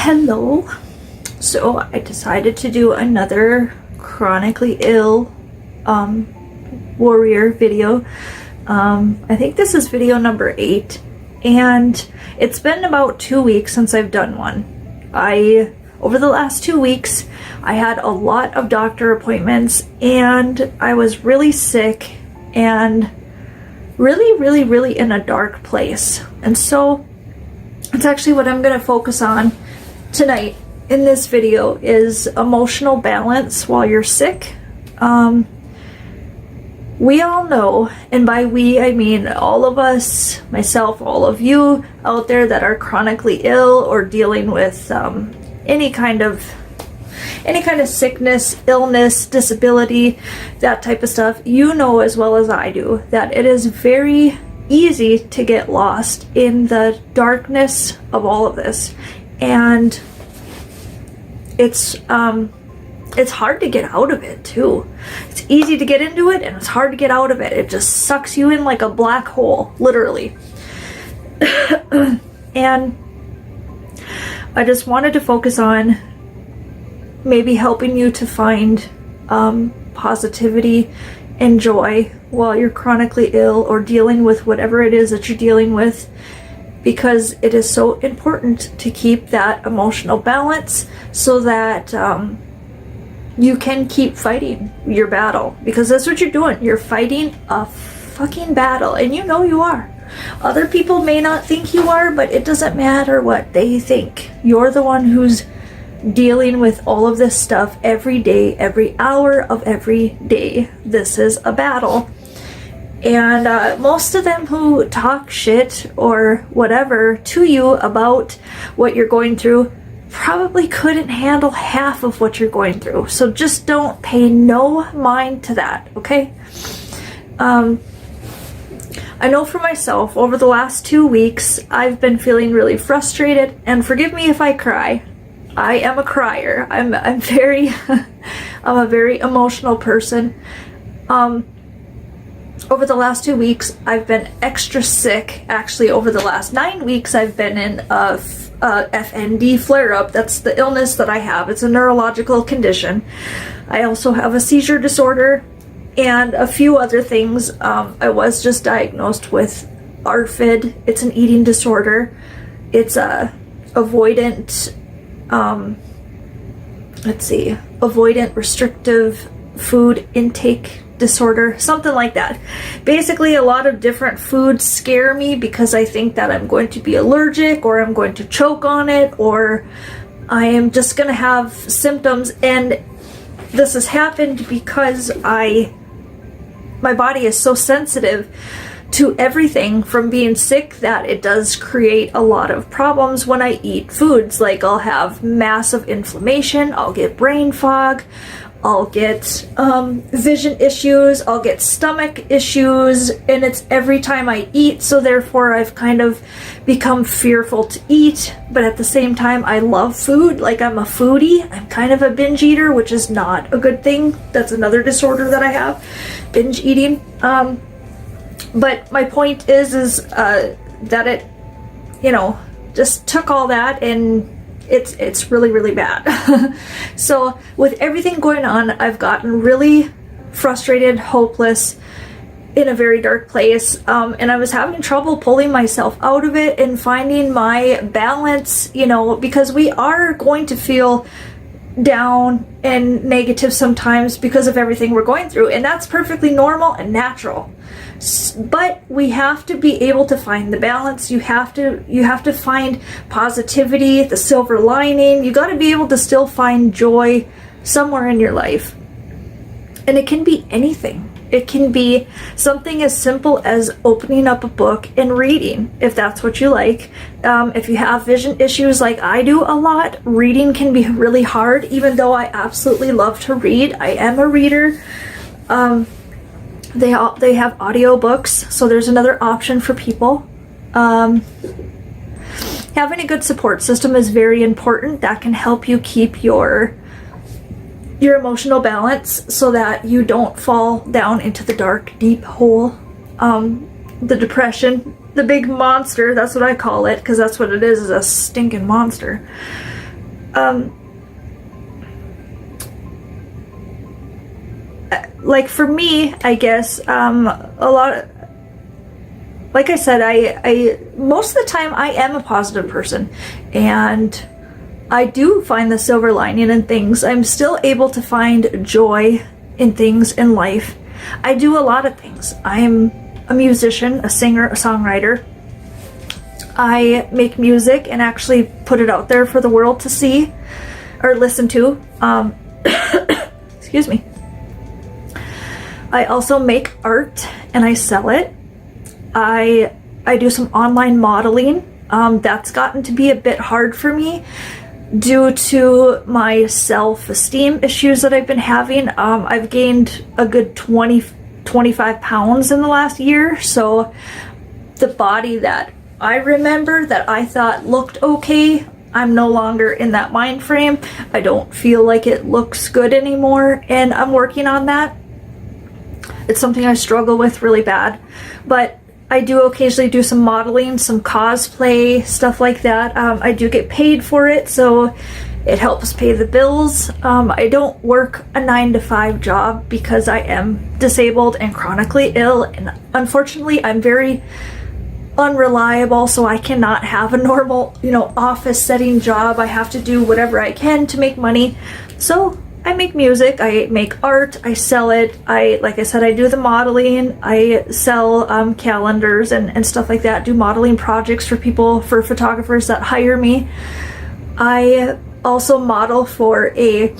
Hello. So I decided to do another chronically ill warrior video. I think this is video number 8, and it's been about 2 weeks since I've done one. Over the last 2 weeks, I had a lot of doctor appointments, and I was really sick and really in a dark place. And so it's actually what I'm going to focus on tonight in this video is emotional balance while you're sick. We all know, and by we I mean all of us, myself, all of you out there that are chronically ill or dealing with any kind of sickness, illness, disability, that type of stuff. You know as well as I do that it is very easy to get lost in the darkness of all of this, and it's hard to get out of it too. It's easy to get into it, and it's hard to get out of it. It just sucks you in like a black hole, literally. And I just wanted to focus on maybe helping you to find positivity and joy while you're chronically ill or dealing with whatever it is that you're dealing with, because it is so important to keep that emotional balance so that you can keep fighting your battle, because that's what you're doing. You're fighting a fucking battle, and you know you are. Other people may not think you are, but it doesn't matter what they think. You're the one who's dealing with all of this stuff every day, every hour of every day. This is a battle. And most of them who talk shit or whatever to you about what you're going through probably couldn't handle half of what you're going through. So just don't pay no mind to that, okay? I know for myself, over the last 2 weeks, I've been feeling really frustrated, and forgive me if I cry. I am a crier. I'm a very emotional person. Over the last 2 weeks, I've been extra sick. Actually, over the last 9 weeks, I've been in a FND flare-up. That's the illness that I have. It's a neurological condition. I also have a seizure disorder and a few other things. I was just diagnosed with ARFID. It's an eating disorder. It's a avoidant restrictive food intake disorder, something like that. Basically, a lot of different foods scare me because I think that I'm going to be allergic, or I'm going to choke on it, or I am just going to have symptoms. And this has happened because my body is so sensitive to everything from being sick that it does create a lot of problems when I eat foods. Like, I'll have massive inflammation, I'll get brain fog, I'll get vision issues, I'll get stomach issues, and it's every time I eat. So therefore I've kind of become fearful to eat, but at the same time I love food. Like, I'm a foodie. I'm kind of a binge eater, which is not a good thing. That's another disorder that I have, binge eating. But my point is that it, just took all that, and it's really bad. So with everything going on, I've gotten really frustrated, hopeless, in a very dark place, and I was having trouble pulling myself out of it and finding my balance, because we are going to feel down and negative sometimes because of everything we're going through, and that's perfectly normal and natural. But we have to be able to find the balance. You have to find positivity, the silver lining. You got to be able to still find joy somewhere in your life, and it can be anything. It can be something as simple as opening up a book and reading, if that's what you like. If you have vision issues like I do a lot, reading can be really hard, even though I absolutely love to read. I am a reader. They have audiobooks, so there's another option for people. Having a good support system is very important. That can help you keep your emotional balance so that you don't fall down into the dark, deep hole. The depression, the big monster, that's what I call it, because that's what it is a stinking monster. like for me, I guess, a lot, like I said, I most of the time I am a positive person, and I do find the silver lining in things. I'm still able to find joy in things in life. I do a lot of things. I'm a musician, a singer, a songwriter. I make music and actually put it out there for the world to see or listen to. Excuse me. I also make art and I sell it. I do some online modeling. That's gotten to be a bit hard for me due to my self-esteem issues that I've been having. I've gained a good 25 pounds in the last year, so the body that I remember that I thought looked okay, I'm no longer in that mind frame. I don't feel like it looks good anymore, and I'm working on that. It's something I struggle with really bad, but I do occasionally do some modeling, some cosplay, stuff like that. I do get paid for it, so it helps pay the bills. I don't work a 9-to-5 job because I am disabled and chronically ill, and unfortunately I'm very unreliable, so I cannot have a normal, office setting job. I have to do whatever I can to make money. So I make music, I make art, I sell it. Like I said, I do the modeling, I sell calendars and stuff like that, do modeling projects for people, for photographers that hire me. I also model for a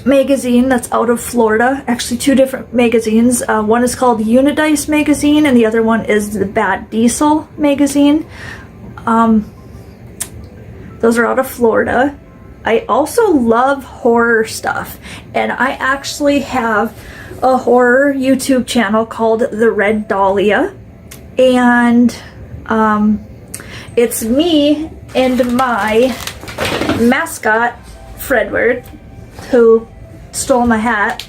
magazine that's out of Florida, actually 2 different magazines. One is called Unidice magazine and the other one is the Bad Diesel magazine. Those are out of Florida. I also love horror stuff, and I actually have a horror YouTube channel called The Red Dahlia, and it's me and my mascot, Fredward, who stole my hat.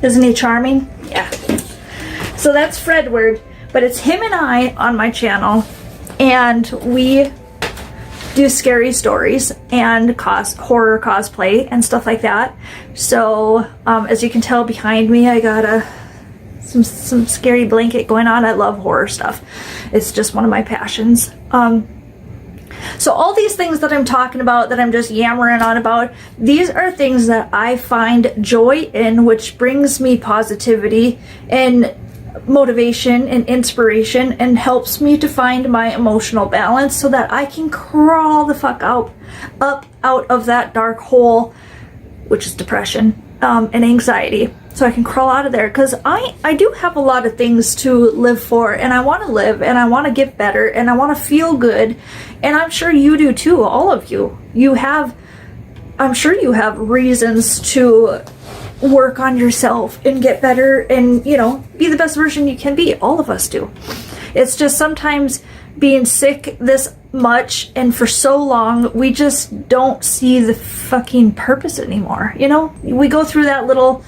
Isn't he charming? Yeah. So that's Fredward, but it's him and I on my channel, and we do scary stories and horror cosplay and stuff like that. So as you can tell behind me, I got some scary blanket going on. I love horror stuff. It's just one of my passions. So all these things that I'm talking about, that I'm just yammering on about, these are things that I find joy in, which brings me positivity and motivation and inspiration, and helps me to find my emotional balance so that I can crawl the fuck up out of that dark hole, which is depression and anxiety. So I can crawl out of there, because I do have a lot of things to live for, and I want to live, and I want to get better, and I want to feel good, and I'm sure you do too, all of you. I'm sure you have reasons to work on yourself and get better and, be the best version you can be. All of us do. It's just sometimes being sick this much and for so long, we just don't see the fucking purpose anymore. We go through that little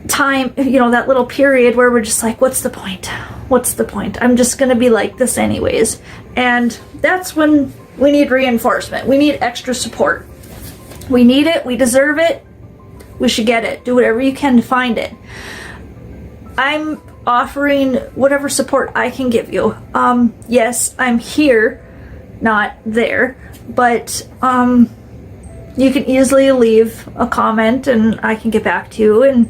time, that little period where we're just like, what's the point? What's the point? I'm just gonna be like this anyways. And that's when we need reinforcement. We need extra support. We need it. We deserve it. We should get it. Do whatever you can to find it. I'm offering whatever support I can give you. Yes, I'm here, not there, but you can easily leave a comment and I can get back to you, and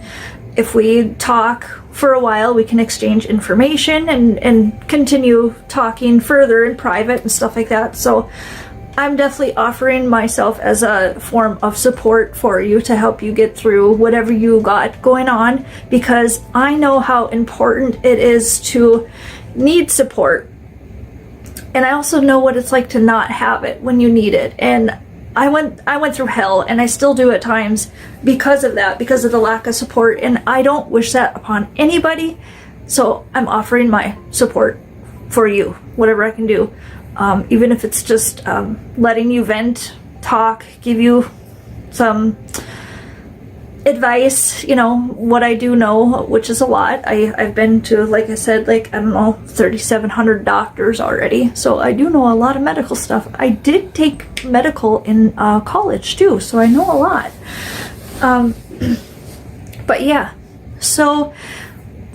if we talk for a while, we can exchange information and continue talking further in private and stuff like that. So I'm definitely offering myself as a form of support for you to help you get through whatever you got going on, because I know how important it is to need support. And I also know what it's like to not have it when you need it. And I went through hell, and I still do at times because of that, because of the lack of support, and I don't wish that upon anybody. So I'm offering my support for you, whatever I can do. Even if it's just letting you vent, talk, give you some advice, you know, what I do know, which is a lot. I've been to, like I said, like, I don't know, 3,700 doctors already. So I do know a lot of medical stuff. I did take medical in college too, so I know a lot. But yeah, so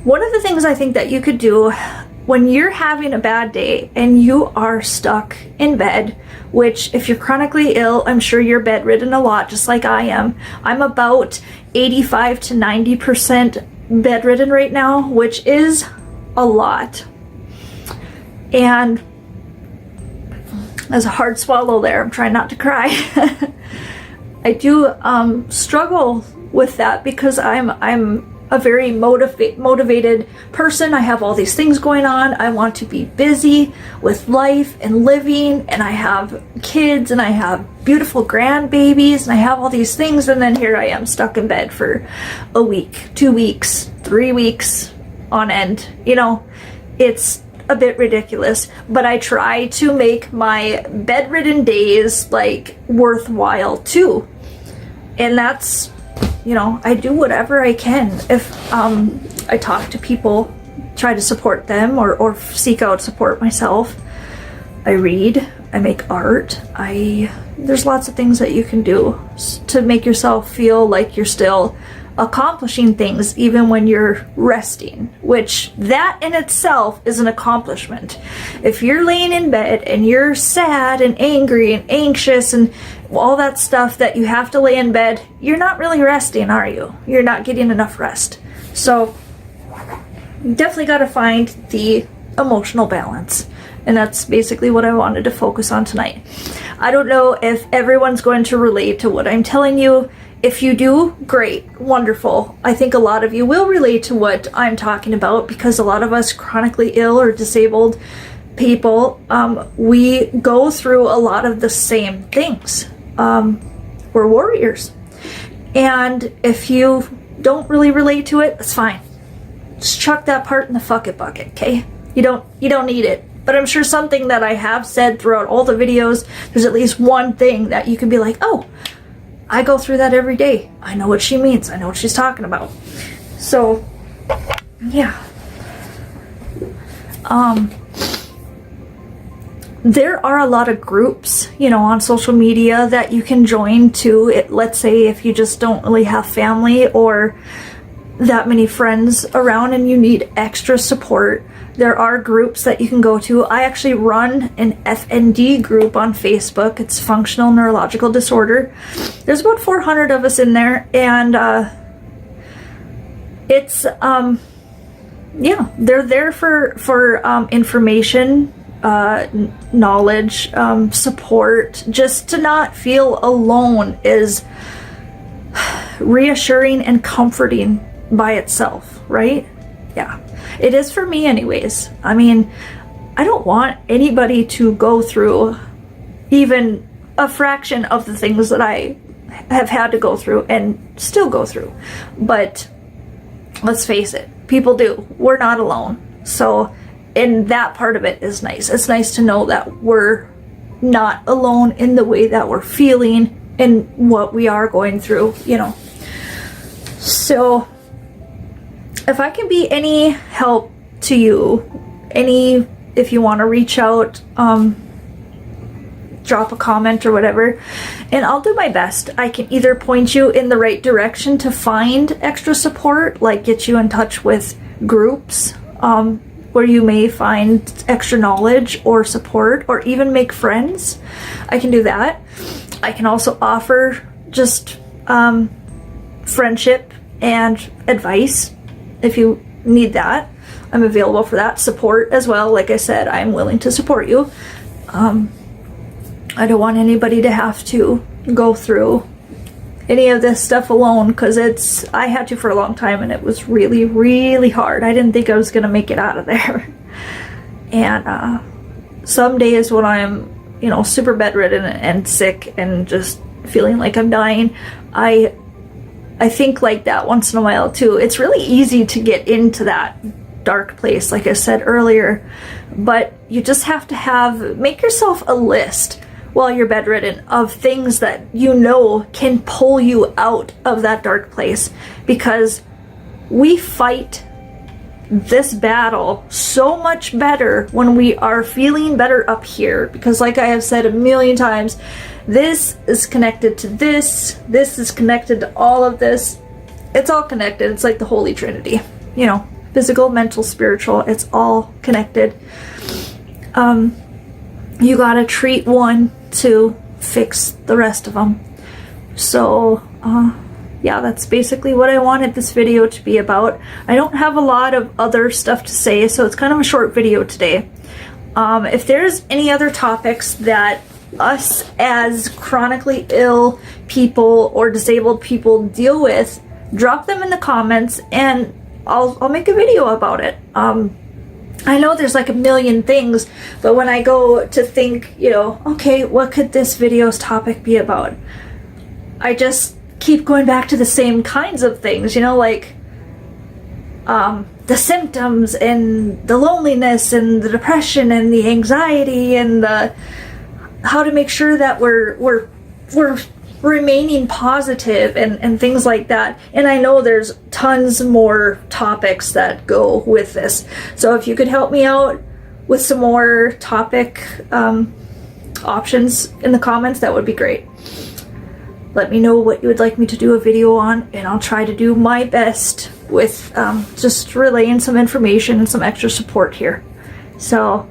one of the things I think that you could do when you're having a bad day and you are stuck in bed, which if you're chronically ill, I'm sure you're bedridden a lot, just like I am. I'm about 85 to 90% bedridden right now, which is a lot. And as a hard swallow there, I'm trying not to cry. I do struggle with that because I'm a very motivated person. I have all these things going on. I want to be busy with life and living, and I have kids and I have beautiful grandbabies and I have all these things, and then here I am stuck in bed for a week, 2 weeks, 3 weeks on end. You know, it's a bit ridiculous, but I try to make my bedridden days like worthwhile too. And that's, you know, I do whatever I can. If I talk to people, try to support them, or seek out support myself. I read, I make art, there's lots of things that you can do to make yourself feel like you're still accomplishing things even when you're resting, which that in itself is an accomplishment. If you're laying in bed and you're sad and angry and anxious and all that stuff that you have to lay in bed, you're not really resting, are you? You're not getting enough rest. So you definitely got to find the emotional balance. And that's basically what I wanted to focus on tonight. I don't know if everyone's going to relate to what I'm telling you. If you do, great, wonderful. I think a lot of you will relate to what I'm talking about, because a lot of us chronically ill or disabled people, we go through a lot of the same things. We're warriors. And if you don't really relate to it, that's fine. Just chuck that part in the fuck it bucket, okay? You don't need it. But I'm sure something that I have said throughout all the videos, there's at least one thing that you can be like, oh, I go through that every day. I know what she means. I know what she's talking about. So, yeah. There are a lot of groups, you know, on social media that you can join to. Let's say if you just don't really have family or that many friends around and you need extra support, there are groups that you can go to. I actually run an FND group on Facebook. It's Functional Neurological Disorder. There's about 400 of us in there, and it's yeah, they're there for information, knowledge, support. Just to not feel alone is reassuring and comforting by itself, right? Yeah, it is for me anyways. I mean, I don't want anybody to go through even a fraction of the things that I have had to go through and still go through. But let's face it, people do. We're not alone. So, and that part of it is nice. It's nice to know that we're not alone in the way that we're feeling and what we are going through, you know. So, if I can be any help to you, if you want to reach out, drop a comment or whatever, and I'll do my best. I can either point you in the right direction to find extra support, like get you in touch with groups where you may find extra knowledge or support, or even make friends. I can do that. I can also offer just friendship and advice. If you need that, I'm available for that. Support as well. Like I said, I'm willing to support you. I don't want anybody to have to go through any of this stuff alone, because I had to for a long time, and it was really, really hard. I didn't think I was going to make it out of there. And some days when I'm, you know, super bedridden and sick and just feeling like I'm dying, I think like that once in a while too. It's really easy to get into that dark place, like I said earlier, but you just have to make yourself a list. while you're bedridden, of things that you know can pull you out of that dark place, because we fight this battle so much better when we are feeling better up here, because like I have said a million times, this is connected to this is connected to all of this. It's all connected. It's like the Holy Trinity, you know, physical, mental, spiritual, it's all connected. You gotta treat one to fix the rest of them. So yeah, that's basically what I wanted this video to be about. I don't have a lot of other stuff to say, so it's kind of a short video today. If there's any other topics that us as chronically ill people or disabled people deal with, drop them in the comments and I'll make a video about it. I know there's like a million things, but when I go to think, you know, okay, what could this video's topic be about? I just keep going back to the same kinds of things, you know, like the symptoms and the loneliness and the depression and the anxiety and the how to make sure that we're remaining positive and things like that. And I know there's tons more topics that go with this, so if you could help me out with some more topic options in the comments, that would be great. Let me know what you would like me to do a video on, and I'll try to do my best with just relaying some information and some extra support here. So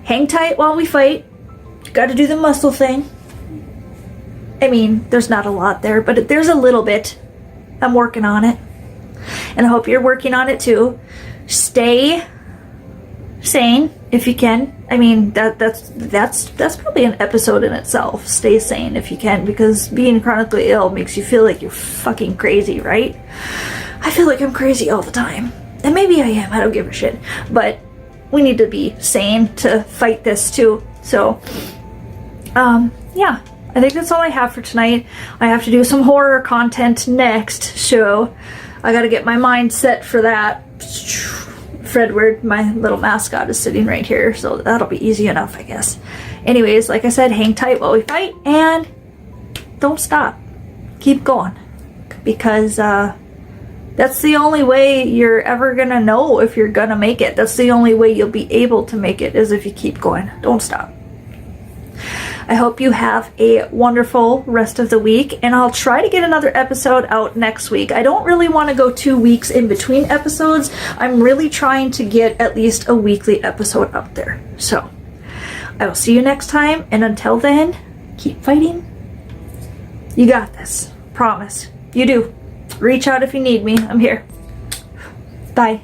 hang tight while we fight. Got to do the muscle thing. I mean, there's not a lot there, but there's a little bit. I'm working on it, and I hope you're working on it too. Stay sane if you can. I mean, that's probably an episode in itself. Stay sane if you can, because being chronically ill makes you feel like you're fucking crazy, right? I feel like I'm crazy all the time, and maybe I am. I don't give a shit, but we need to be sane to fight this too. So yeah, I think that's all I have for tonight. I have to do some horror content next, so I gotta get my mind set for that. Fredward, my little mascot, is sitting right here, so that'll be easy enough, I guess. Anyways, like I said, hang tight while we fight, and don't stop. Keep going, because that's the only way you're ever gonna know if you're gonna make it. That's the only way you'll be able to make it, is if you keep going. Don't stop. I hope you have a wonderful rest of the week, and I'll try to get another episode out next week. I don't really want to go 2 weeks in between episodes. I'm really trying to get at least a weekly episode out there. So I will see you next time, and until then, keep fighting. You got this. Promise. You do. Reach out if you need me. I'm here. Bye.